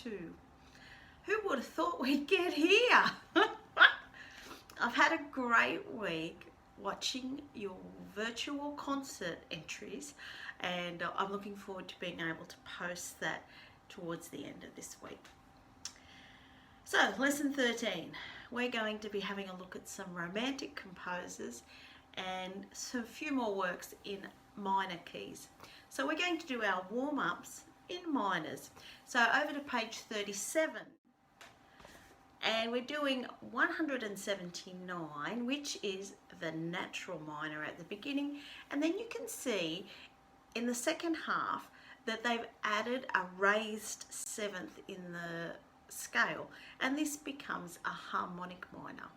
2. Who would have thought we'd get here? I've had a great week watching your virtual concert entries, and I'm looking forward to being able to post that towards the end of this week. So, lesson 13, we're going to be having a look at some romantic composers and a few more works in minor keys. So we're going to do our warm-ups in minors. So over to page 37, and we're doing 179, which is the natural minor at the beginning, and then you can see in the second half that they've added a raised seventh in the scale, and this becomes a harmonic minor.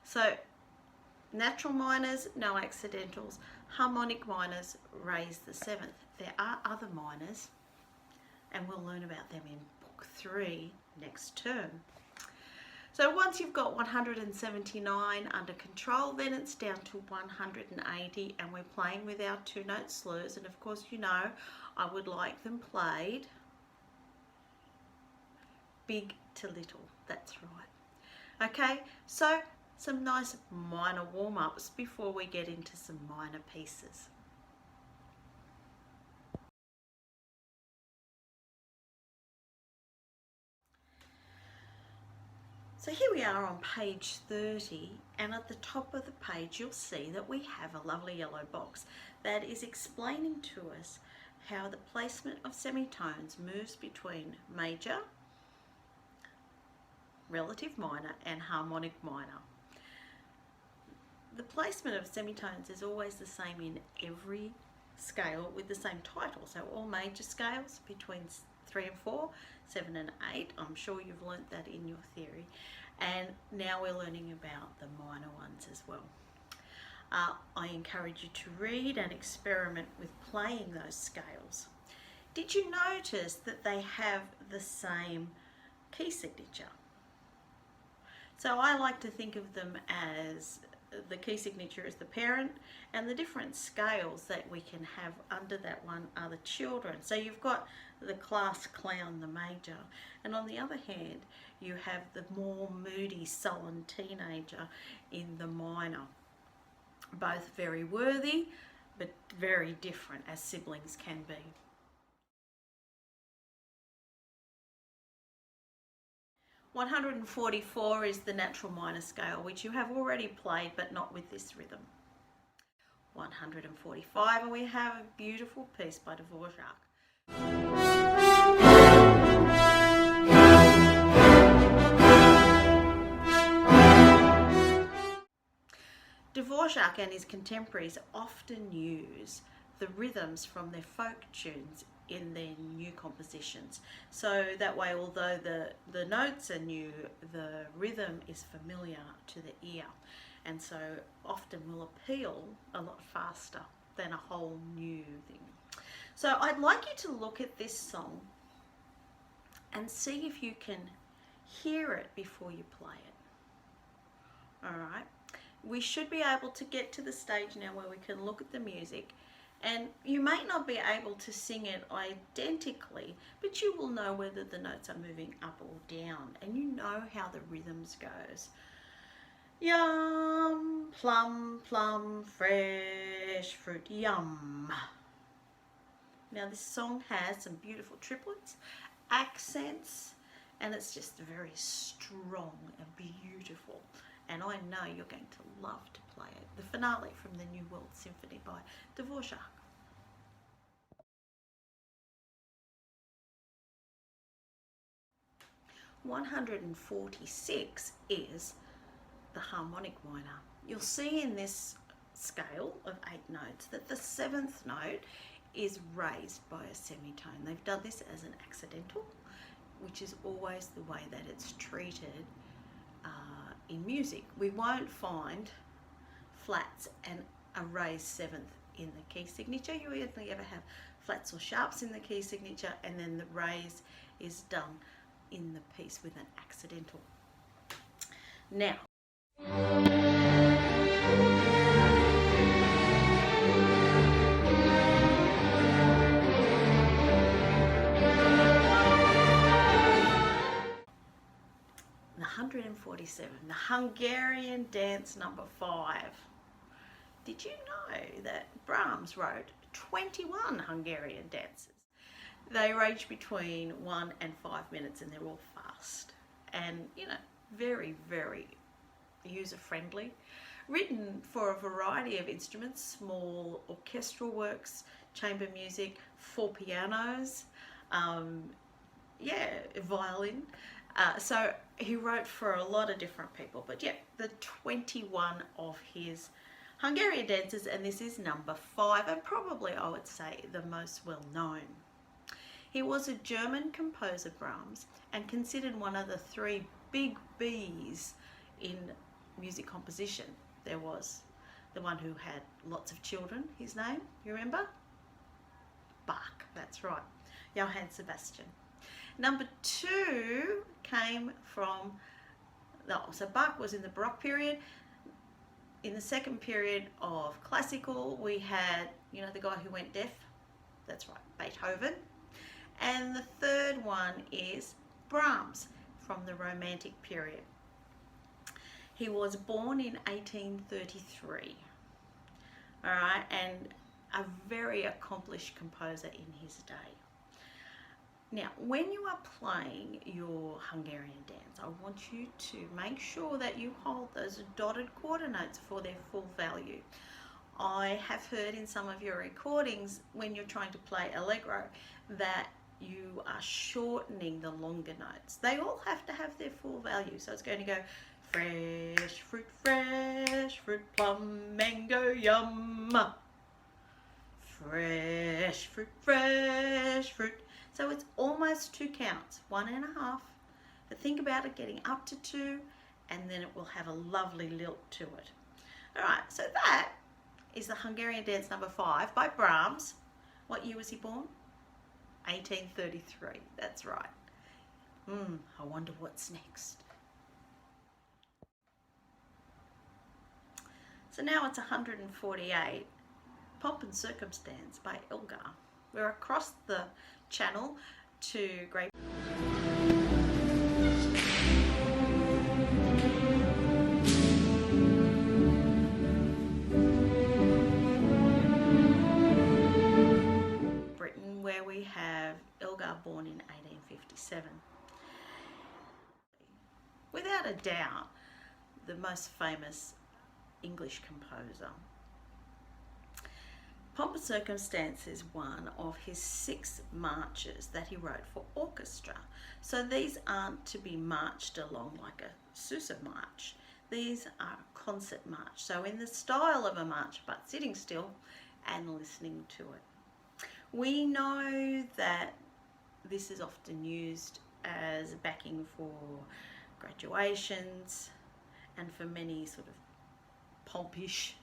So natural minors, no accidentals. Harmonic minors raise the seventh. There are other minors, and we'll learn about them in book 3 next term. So once you've got 179 under control, then it's down to 180, and we're playing with our 2-note slurs. And of course, you know, I would like them played big to little. That's right. Okay, so some nice minor warm-ups before we get into some minor pieces. So here we are on page 30, and at the top of the page you'll see that we have a lovely yellow box that is explaining to us how the placement of semitones moves between major, relative minor and harmonic minor. The placement of semitones is always the same in every scale with the same title. So all major scales between 3 and 4, 7 and 8. I'm sure you've learnt that in your theory. And now we're learning about the minor ones as well. I encourage you to read and experiment with playing those scales. Did you notice that they have the same key signature? So I like to think of them as the key signature is the parent, and the different scales that we can have under that one are the children. So you've got the class clown, the major, and on the other hand you have the more moody, sullen teenager in the minor. Both very worthy but very different, as siblings can be. (144) is the natural minor scale, which you have already played but not with this rhythm. 145, and we have a beautiful piece by Dvorak. Dvorak and his contemporaries often use the rhythms from their folk tunes in their new compositions. So that way, although the notes are new, the rhythm is familiar to the ear, and so often will appeal a lot faster than a whole new thing. So I'd like you to look at this song and see if you can hear it before you play it. All right, we should be able to get to the stage now where we can look at the music, and you may not be able to sing it identically, but you will know whether the notes are moving up or down, and you know how the rhythms goes. Yum, plum, plum, fresh fruit, yum. Now this song has some beautiful triplets, accents, and it's just very strong and beautiful. And I know you're going to love to play it. The finale from the New World Symphony by Dvorak. (146) is the harmonic minor. You'll see in this scale of 8 notes that the 7th note is raised by a semitone. They've done this as an accidental, which is always the way that it's treated in music. We won't find flats and a raised 7th in the key signature. You only ever have flats or sharps in the key signature, and then the raise is done in the piece with an accidental. Now, 147, the Hungarian dance number 5. Did you know that Brahms wrote 21 Hungarian dances? They range between 1 and 5 minutes and they're all fast and, you know, very, very user-friendly. Written for a variety of instruments, small orchestral works, chamber music, 4 pianos, violin. So he wrote for a lot of different people, but yeah, the 21 of his Hungarian dances, and this is number 5, and probably I would say the most well known. He was a German composer, Brahms, and considered one of the 3 big B's in music composition. There was the one who had lots of children, his name, you remember? Bach, that's right, Johann Sebastian. Number 2 came from, so Bach was in the Baroque period. In the second period of classical, we had, you know, the guy who went deaf, that's right, Beethoven. And the third one is Brahms from the Romantic period. He was born in 1833, all right, and a very accomplished composer in his day. Now, when you are playing your Hungarian dance, I want you to make sure that you hold those dotted quarter notes for their full value. I have heard in some of your recordings when you're trying to play Allegro that you are shortening the longer notes. They all have to have their full value. So it's going to go fresh fruit, plum, mango, yum. Fresh fruit. So it's almost 2 counts, 1.5. But think about it getting up to 2, and then it will have a lovely lilt to it. All right, so that is the Hungarian dance number 5 by Brahms. What year was he born? 1833, that's right. I wonder what's next. So now it's 148, Pomp and Circumstance by Elgar. We're across the channel to Great Britain, where we have Elgar, born in 1857. Without a doubt, the most famous English composer. Pomp and Circumstance is one of his 6 marches that he wrote for orchestra. So these aren't to be marched along like a Sousa march. These are concert march. So in the style of a march, but sitting still and listening to it. We know that this is often used as backing for graduations and for many sort of pompish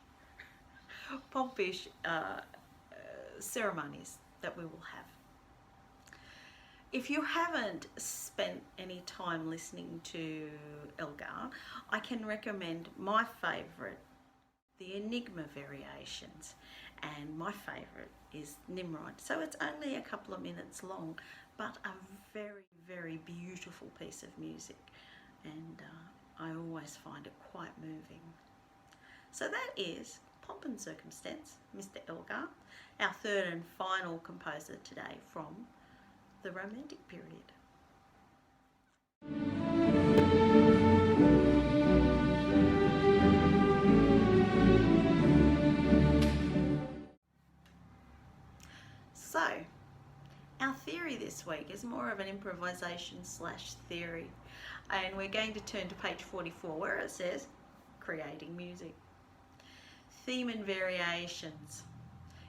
ceremonies that we will have. If you haven't spent any time listening to Elgar, I can recommend my favourite, the Enigma variations, and my favourite is Nimrod. So it's only a couple of minutes long, but a very, very beautiful piece of music, and I always find it quite moving. So that is Pomp and Circumstance, Mr. Elgar, our third and final composer today from the Romantic period. So, our theory this week is more of an improvisation / theory, and we're going to turn to page 44 where it says creating music. Theme and variations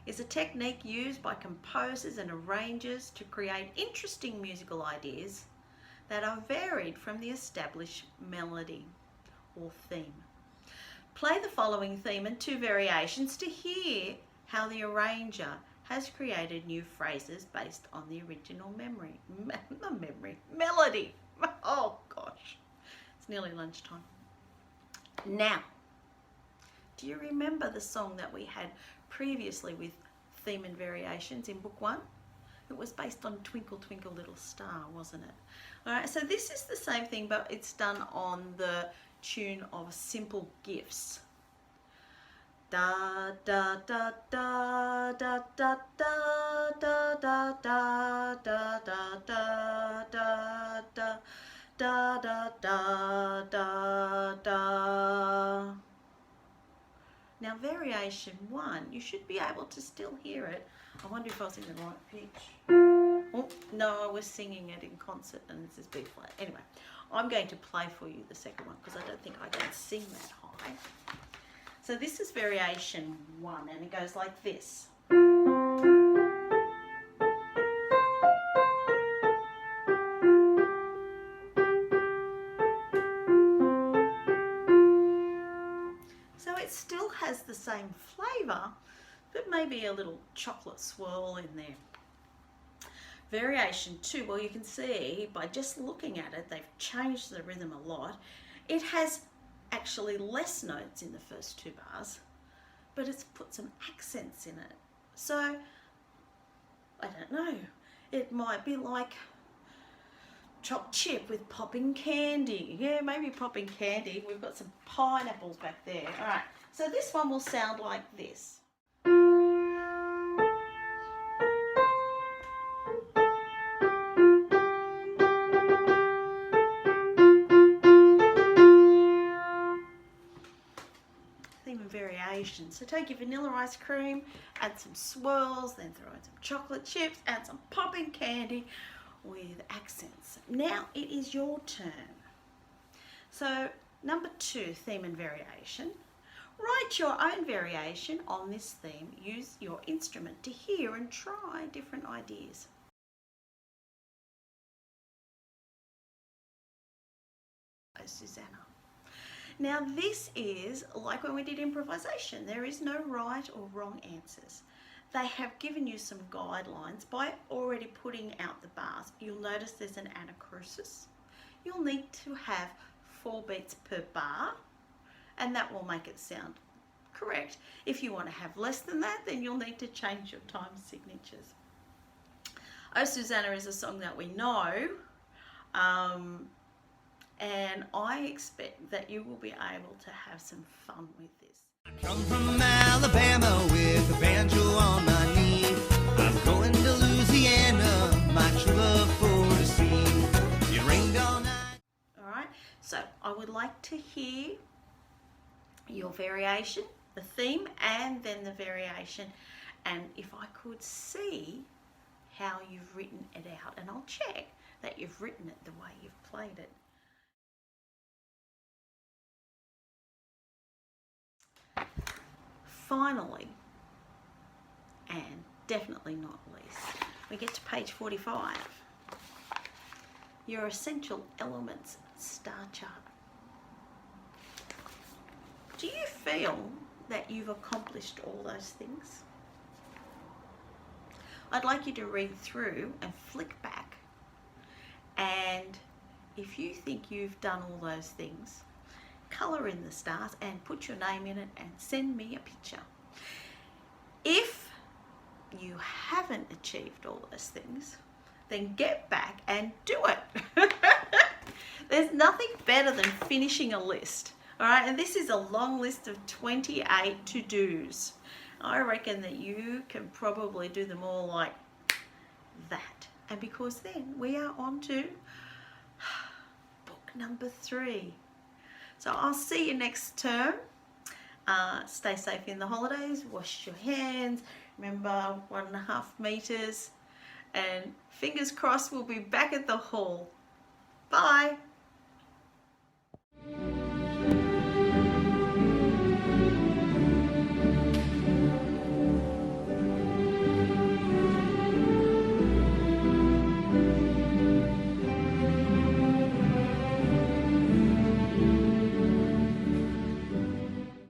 is a technique used by composers and arrangers to create interesting musical ideas that are varied from the established melody or theme. Play the following theme and 2 variations to hear how the arranger has created new phrases based on the original melody. Oh gosh, it's nearly lunchtime. Now, do you remember the song that we had previously with theme and variations in book 1? It was based on Twinkle Twinkle Little Star, wasn't it? All right, so this is the same thing, but it's done on the tune of Simple Gifts. Da da da da da da da da da da da da da da da da da da da. Now variation 1, you should be able to still hear it. I wonder if I was in the right pitch. Oh, no, I was singing it in concert and this is B flat. Anyway, I'm going to play for you the second one because I don't think I can sing that high. So this is variation 1 and it goes like this. So it still has the same flavour, but maybe a little chocolate swirl in there. Variation 2, well, you can see by just looking at it, they've changed the rhythm a lot. It has actually less notes in the first 2 bars, but it's put some accents in it. So, I don't know, it might be like chopped chip with popping candy. Yeah, maybe popping candy. We've got some pineapples back there. All right, so this one will sound like this. Variation. So take your vanilla ice cream, add some swirls, then throw in some chocolate chips, add some popping candy with accents. Now it is your turn. So number 2, theme and variation. Write your own variation on this theme. Use your instrument to hear and try different ideas. Susanna. Now this is like when we did improvisation. There is no right or wrong answers. They have given you some guidelines by already putting out the bars. You'll notice there's an anacrusis. You'll need to have 4 beats per bar and that will make it sound correct. If you want to have less than that, then you'll need to change your time signatures. Oh Susanna is a song that we know. And I expect that you will be able to have some fun with this. I come from Alabama with a banjo on my knee. I'm going to Louisiana, my true love for to see. It rained all night. All right, so I would like to hear your variation, the theme, and then the variation. And if I could see how you've written it out, and I'll check that you've written it the way you've played it. Finally, and definitely not least, we get to page 45. Your essential elements star chart. Do you feel that you've accomplished all those things? I'd like you to read through and flick back, and if you think you've done all those things, colour in the stars and put your name in it and send me a picture. If you haven't achieved all those things, then get back and do it. There's nothing better than finishing a list. All right, and this is a long list of 28 to-dos. I reckon that you can probably do them all like that. And because then we are on to book number 3. So I'll see you next term. Stay safe in the holidays, wash your hands, remember 1.5 meters, and fingers crossed we'll be back at the hall. Bye.